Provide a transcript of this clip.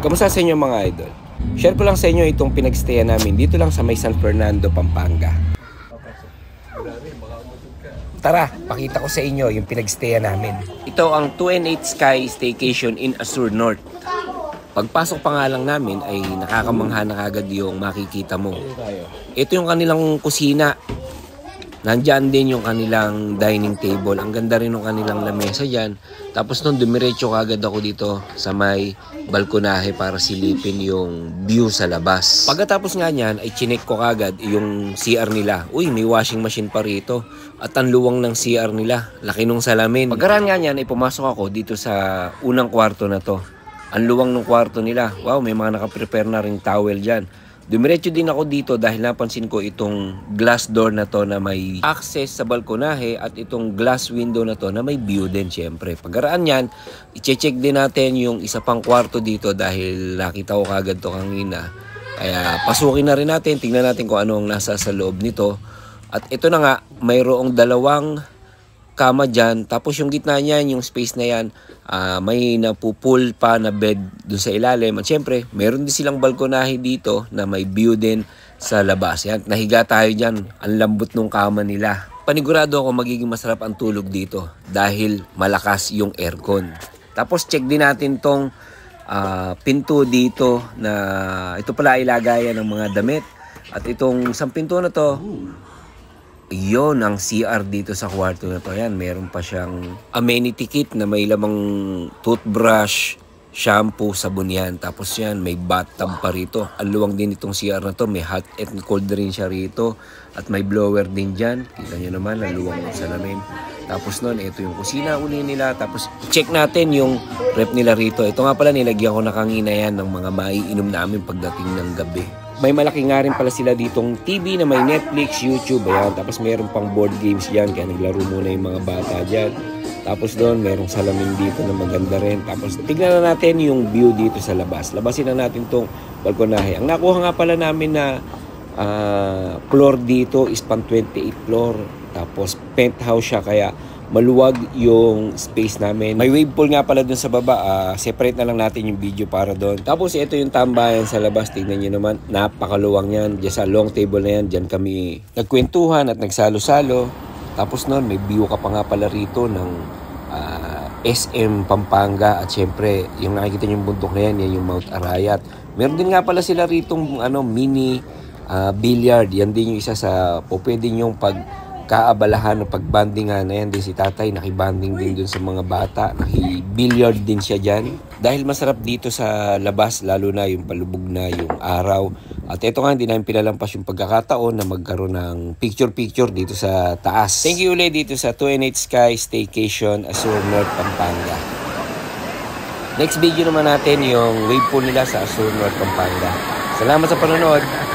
Kamusta sa inyo mga idol? Share ko lang sa inyo itong pinagstayan namin dito lang sa may San Fernando, Pampanga. Tara, pakita ko sa inyo yung pinagstayan namin. Ito ang 2&8 Sky Staycation in Azure North. Pagpasok pa nga lang namin ay nakakamangha na kagad yung makikita mo. Ito yung kanilang kusina. Nandyan din yung kanilang dining table. Ang ganda rin ng kanilang lamesa dyan. Tapos nung dumiretso kagad ako dito sa may balkonahe para silipin yung view sa labas. Pagkatapos nga nyan ay chinek ko kagad yung CR nila. Uy, may washing machine pa rito. At ang luwang ng CR nila. Laki nung salamin. Pagkaraan nga nyan ay pumasok ako dito sa unang kwarto na to. Ang luwang ng kwarto nila. Wow, may mga nakaprepare na ring towel dyan. Dumiretso din ako dito dahil napansin ko itong glass door na to na may access sa balkonahe at itong glass window na to na may view din syempre. Pagkaraan yan, i-check din natin yung isa pang kwarto dito dahil nakita ko kagad to kanina. Kaya pasukin na rin natin, tingnan natin kung ano ang nasa sa loob nito. At ito na nga, mayroong dalawang kama dyan. Tapos yung gitna niyan, yung space na yan, may napupul pa na bed dun sa ilalim. At syempre, meron din silang balkonahe dito na may view din sa labas. Yan, nahiga tayo dyan. Ang lambot ng kama nila. Panigurado ako magiging masarap ang tulog dito dahil malakas yung aircon. Tapos check din natin tong pinto dito na ito pala ilagayan ng mga damit. At itong isang pinto na to, yon ang CR dito sa kwarto na to. Yan, meron pa siyang amenity kit na may lamang toothbrush, shampoo, sabon yan. Tapos yan, may bathtub pa rito. Ang luwang din itong CR na to. May hot and cold rin siya rito. At may blower din dyan. Kita nyo naman, ang luwang ng salamin. Tapos nun, ito yung kusina uli nila. Tapos check natin yung rep nila rito. Ito nga pala, nilagyan ko na kanina yan ng mga maiinom namin pagdating ng gabi. May malaki nga rin pala sila ditong TV na may Netflix, YouTube, ayan. Tapos mayroon pang board games dyan, kaya naglaro muna yung mga bata dyan. Tapos doon, mayroong salamin dito na maganda rin. Tapos tignan na natin yung view dito sa labas. Labasin na natin tong balkonahe. Ang nakuha nga pala namin na floor dito is pang 28 floor. Tapos penthouse siya, kaya maluwag yung space namin. May wave pool nga pala dun sa baba. Separate na lang natin yung video para doon. Tapos ito yung tambayan sa labas. Tignan nyo naman. Napakaluwang yan. Diyan sa long table na yan. Diyan kami nagkwentuhan at nagsalo-salo. Tapos noon may view ka pa nga pala rito ng SM Pampanga. At syempre yung nakikita yung bundok na yan, yan yung Mount Arayat. Meron din nga pala sila ritong mini billiard. Yan din yung isa sa pwede yung kaabalahan o pagbandingan na yan din si tatay, nakibanding din dun sa mga bata, nakibilliard din siya dyan. Dahil masarap dito sa labas, lalo na yung palubog na yung araw. At ito nga, hindi namin pinalampas yung pagkakataon na magkaroon ng picture-picture dito sa taas. Thank you ulit dito sa 2&8 Sky Staycation, Azure North, Pampanga. Next video naman natin yung wave pool nila sa Azure North, Pampanga. Salamat sa panonood!